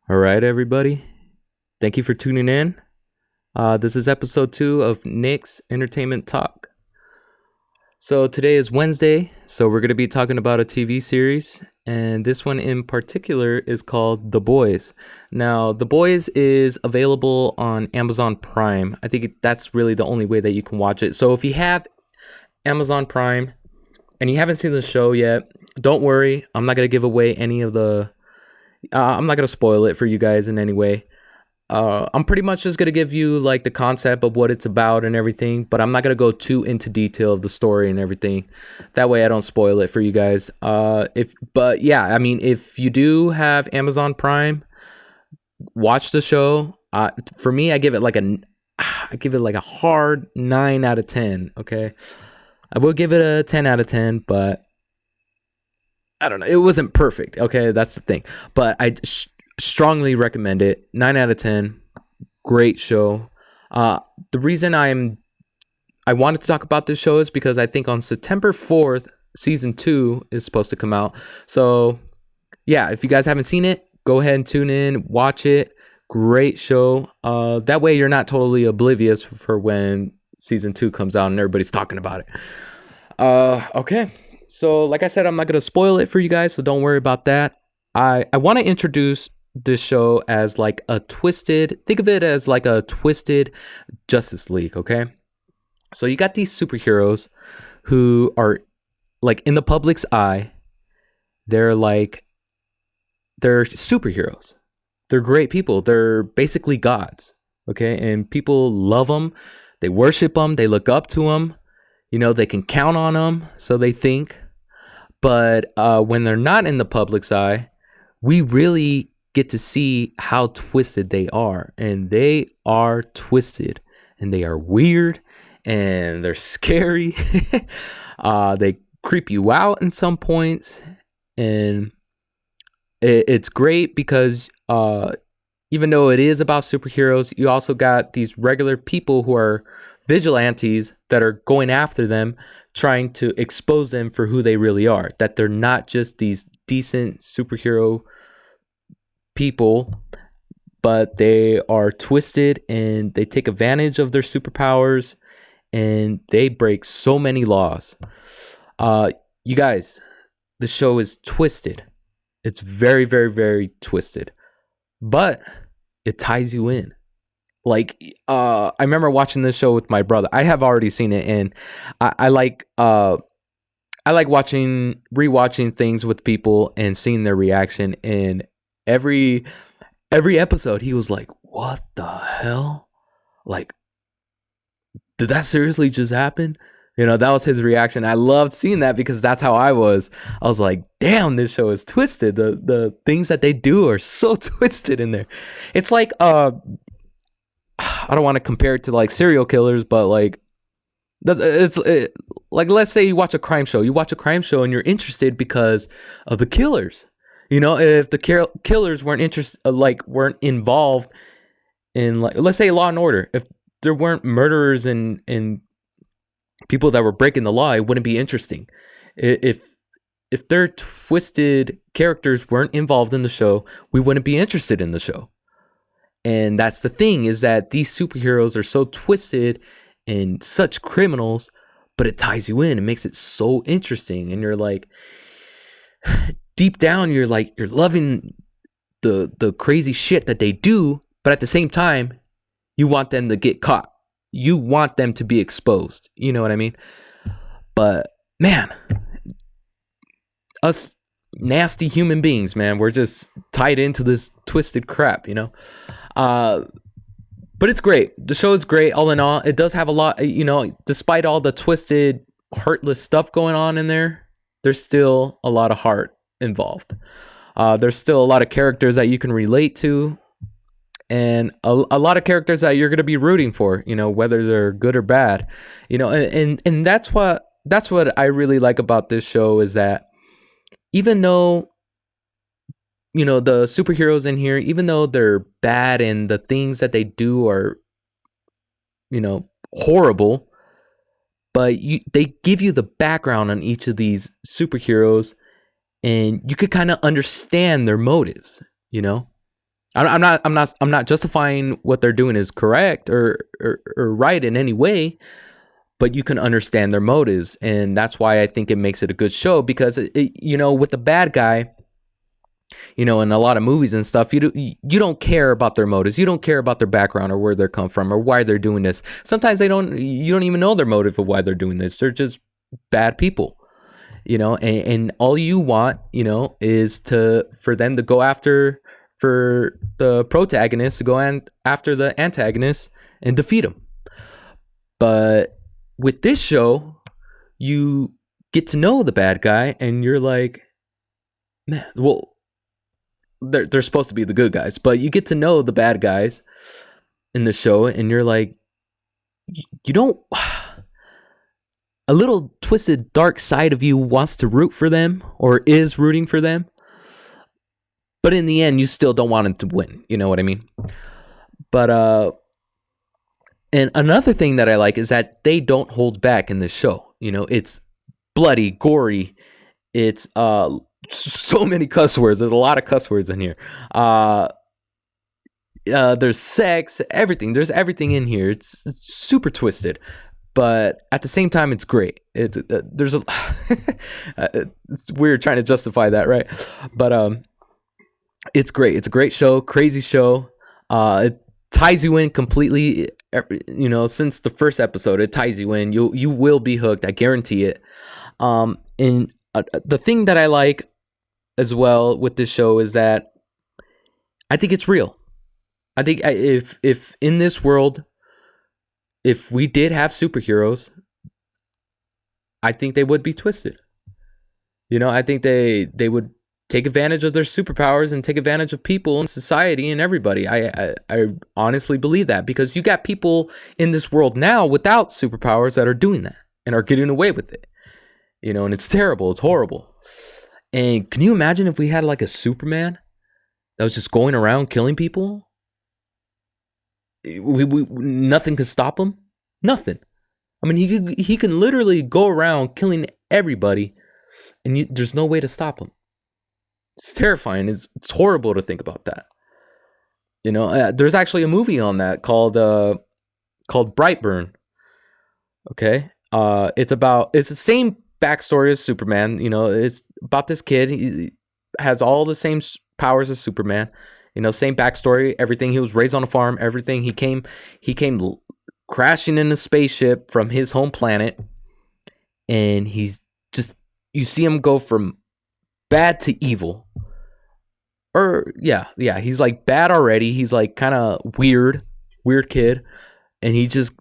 All right, everybody. Thank you for tuning in. This is episode 2 of NiC's Entertainment Talk. So today is Wednesday, so we're going to be talking about a TV series, and this one in particular is called The Boys. Now, The Boys is available on Amazon Prime. I think that's really the only way that you can watch it. So if you have Amazon Prime and you haven't seen the show yet, don't worry. I'm not going to give away any of the I'm not going to spoil it for you guys in any way. I'm pretty much just gonna give you like the concept of what it's about and everything, but I'm not gonna go too into detail of the story and everything. That way, I don't spoil it for you guys. But yeah, I mean, if you do have Amazon Prime, watch the show. For me, I give it like a hard 9 out of 10. Okay, I will give it a 10 out of 10, but I don't know. It wasn't perfect. Okay, that's the thing. But strongly recommend it. 9 out of 10. Great show. The reason I wanted to talk about this show is because I think on September 4th, season 2 is supposed to come out. So yeah, if you guys haven't seen it, go ahead and tune in, watch it. Great show. That way you're not totally oblivious for when season 2 comes out and everybody's talking about it. Okay. So like I said, I'm not gonna spoil it for you guys, so don't worry about that. I want to introduce this show as like a twisted, think of it as like a twisted Justice League, okay? So you got these superheroes who are like in the public's eye, they're superheroes. They're great people. They're basically gods, okay? And people love them. They worship them. They look up to them. You know, they can count on them, so they think. But when they're not in the public's eye, we really get to see how twisted they are. And they are twisted. And they are weird. And they're scary. They creep you out in some points. And it's great because even though it is about superheroes, you also got these regular people who are vigilantes that are going after them, trying to expose them for who they really are, that they're not just these decent superhero people, but they are twisted and they take advantage of their superpowers and they break so many laws. You guys, the show is twisted. It's very, very, very twisted, but it ties you in. Like, I remember watching this show with my brother. I have already seen it, and I like rewatching things with people and seeing their reaction. And every episode, he was like, "What the hell? Like, did that seriously just happen?" You know, that was his reaction. I loved seeing that because that's how I was. I was like, "Damn, this show is twisted. The things that they do are so twisted in there." It's like I don't want to compare it to like serial killers, but like like let's say you watch a crime show. You watch a crime show and you're interested because of the killers. You know, if the killers weren't involved in, like, let's say Law and Order, if there weren't murderers and people that were breaking the law, it wouldn't be interesting. If their twisted characters weren't involved in the show, we wouldn't be interested in the show. And that's the thing, is that these superheroes are so twisted and such criminals, but it ties you in. It makes it so interesting. And you're like, deep down, you're loving the crazy shit that they do. But at the same time, you want them to get caught. You want them to be exposed. You know what I mean? But man, us nasty human beings, man, we're just tied into this twisted crap, you know? But it's great. The show is great. All in all, it does have a lot, you know, despite all the twisted, heartless stuff going on in there, there's still a lot of heart involved. There's still a lot of characters that you can relate to, and a lot of characters that you're going to be rooting for, you know, whether they're good or bad, you know, and that's what I really like about this show, is that even though, you know, the superheroes in here, even though they're bad and the things that they do are, you know, horrible, but they give you the background on each of these superheroes, and you could kind of understand their motives, you know? I'm not justifying what they're doing is correct or right in any way, but you can understand their motives, and that's why I think it makes it a good show, because with the bad guy, in a lot of movies and stuff, you don't care about their motives, you don't care about their background or where they come from or why they're doing this. Sometimes you don't even know their motive of why they're doing this. They're just bad people, and all you want, is for them to go after, for the protagonist to go after the antagonist and defeat him. But with this show, you get to know the bad guy, and you're like, man, well, they're supposed to be the good guys, but you get to know the bad guys in the show, and you're like, you don't. A little twisted, dark side of you wants to root for them, or is rooting for them, but in the end, you still don't want them to win. You know what I mean? But and another thing that I like is that they don't hold back in this show. It's bloody, gory. It's so many cuss words. There's a lot of cuss words in here. There's sex, everything. There's everything in here. It's super twisted, but at the same time, it's great. It's it's weird trying to justify that, right? But it's great. It's a great show, crazy show. It ties you in completely. Since the first episode, it ties you in. You will be hooked. I guarantee it. And the thing that I like as well with this show is that I think it's real. I think if in this world, if we did have superheroes, I think they would be twisted. I think they would take advantage of their superpowers and take advantage of people in society and everybody. I honestly believe that, because you got people in this world now without superpowers that are doing that and are getting away with it. And it's terrible. It's horrible. And can you imagine if we had like a Superman that was just going around killing people? Nothing could stop him. Nothing. I mean, he can literally go around killing everybody, and there's no way to stop him. It's terrifying. It's horrible to think about that. There's actually a movie on that called Brightburn. Okay, it's the same backstory as Superman. It's about this kid. He has all the same powers as Superman. Same backstory, everything. He was raised on a farm, everything. He came crashing in a spaceship from his home planet, and you see him go from bad to evil. Or yeah, he's like bad already. He's like kind of weird kid, and he just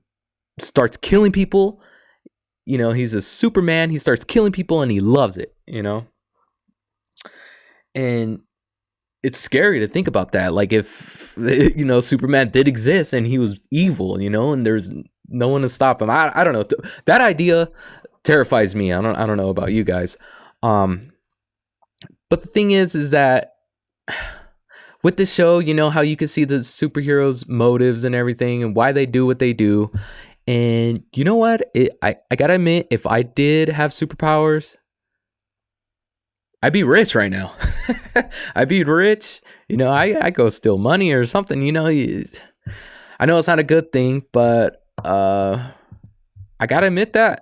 starts killing people. He's a Superman. He starts killing people, and he loves it. And it's scary to think about that. Like, if Superman did exist and he was evil, and there's no one to stop him. I don't know. That idea terrifies me. I don't know about you guys. But the thing is that with the show, how you can see the superheroes' motives and everything, and why they do what they do. And you know what? I gotta admit, if I did have superpowers, I'd be rich right now. I'd be rich. I go steal money or something. I know it's not a good thing, but I gotta admit that.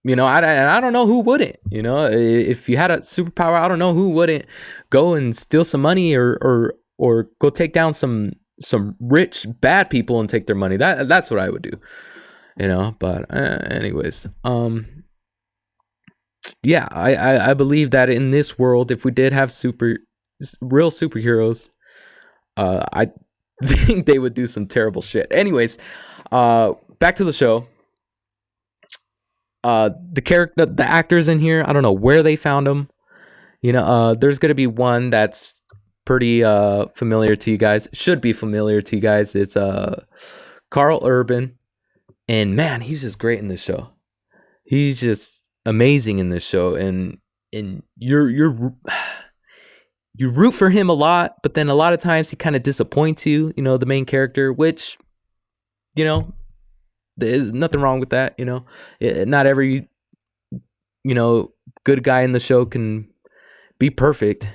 I don't know who wouldn't. If you had a superpower, I don't know who wouldn't go and steal some money or go take down some rich bad people and take their money. That's what I would do. But anyways, yeah, I believe that in this world, if we did have real superheroes, I think they would do some terrible shit. Anyways, back to the show. The actors in here, I don't know where they found them. There's gonna be one that's pretty familiar to you guys. Should be familiar to you guys. It's Carl Urban, and man, he's just great in this show. He's just amazing in this show, and you root for him a lot, but then a lot of times he kind of disappoints you. The main character, which there's nothing wrong with that. Not every good guy in the show can be perfect.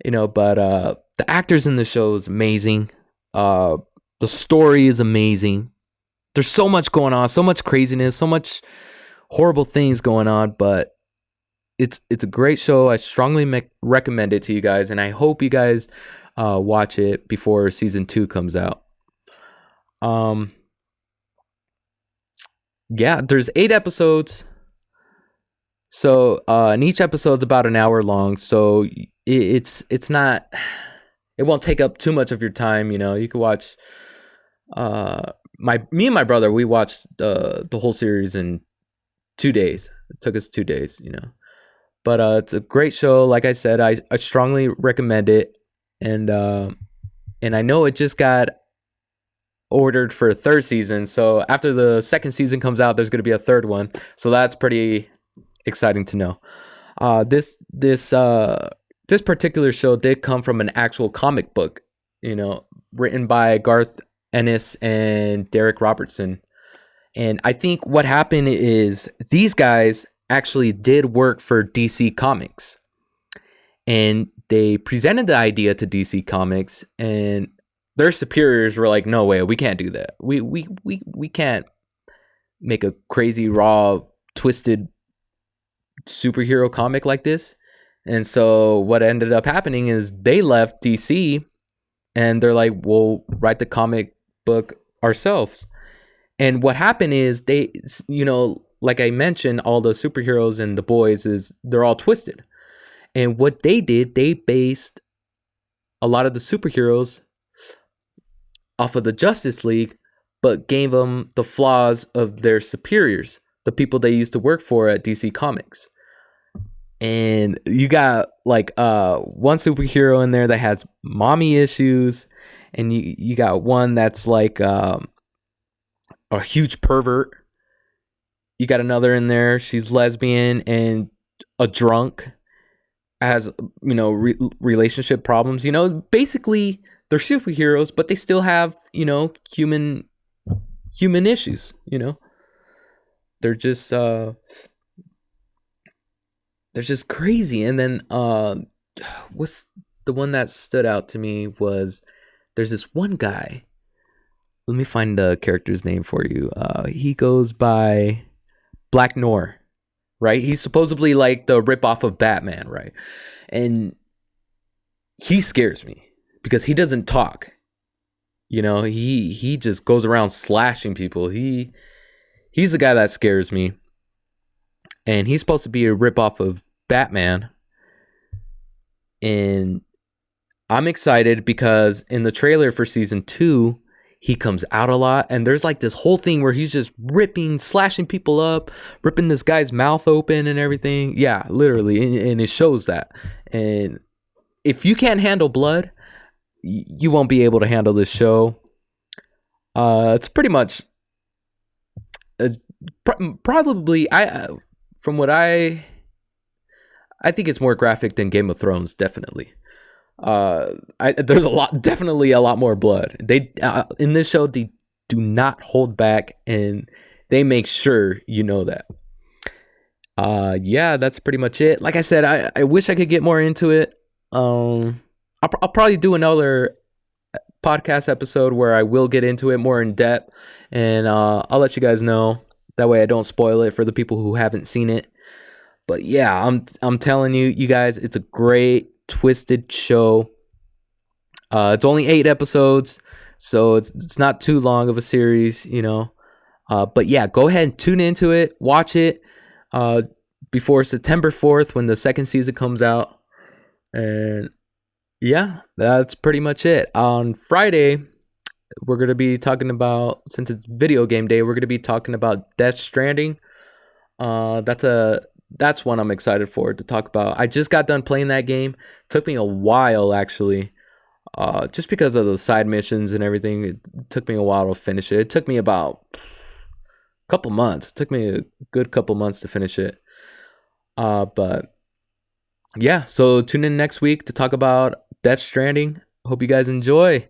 But the actors in the show is amazing. Uh, the story is amazing. There's so much going on, so much craziness, so much horrible things going on, but it's a great show. I strongly recommend it to you guys, and I hope you guys watch it before season 2 comes out. Um, yeah, there's 8 episodes, so and each episode's about an hour long. So it's not, it won't take up too much of your time. You can watch. Me and my brother, we watched the whole series in 2 days. It took us 2 days. But it's a great show. Like I said, I strongly recommend it, and I know it just got ordered for a 3rd season. So after the 2nd season comes out, there's going to be a 3rd one. So that's pretty exciting to know. This particular show did come from an actual comic book, written by Garth Ennis and Derek Robertson. And I think what happened is these guys actually did work for DC Comics, and they presented the idea to DC Comics, and their superiors were like, "No way, we can't do that. We can't make a crazy, raw, twisted superhero comic like this." And so what ended up happening is they left DC, and they're like, "We'll write the comic book ourselves." And what happened is they, like I mentioned, all the superheroes and the boys they're all twisted. And what they did, they based a lot of the superheroes off of the Justice League, but gave them the flaws of their superiors, the people they used to work for at DC Comics. And you got like one superhero in there that has mommy issues, and you got one that's like a huge pervert. You got another in there, she's lesbian and a drunk, has relationship problems. Basically they're superheroes, but they still have human issues. They're just crazy. And then what's the one that stood out to me was there's this one guy. Let me find the character's name for you. He goes by Black Noir, right? He's supposedly like the ripoff of Batman, right? And he scares me because he doesn't talk. He just goes around slashing people. He's the guy that scares me. And he's supposed to be a ripoff of Batman. And I'm excited because in the trailer for season 2, he comes out a lot, and there's like this whole thing where he's just slashing people up, ripping this guy's mouth open and everything. Yeah, literally, and it shows that. And if you can't handle blood, you won't be able to handle this show. It's pretty much probably from what I think it's more graphic than Game of Thrones, definitely. There's definitely a lot more blood. They in this show, they do not hold back, and they make sure you know that. Yeah, that's pretty much it. Like I said, I wish I could get more into it. I'll probably do another podcast episode where I will get into it more in depth, and I'll let you guys know. That way I don't spoil it for the people who haven't seen it. But yeah, I'm telling you guys, it's a great twisted show. It's only 8 episodes, so it's not too long of a series, but yeah, go ahead and tune into it, watch it before September 4th when the 2nd season comes out. And yeah, that's pretty much it. On Friday, we're going to be talking about, since it's video game day, we're going to be talking about Death Stranding. That's one I'm excited for to talk about. I just got done playing that game. It took me a while, actually, just because of the side missions and everything. It took me a while to finish it. It took me about a couple months. It took me a good couple months to finish it. But yeah, so tune in next week to talk about Death Stranding. Hope you guys enjoy.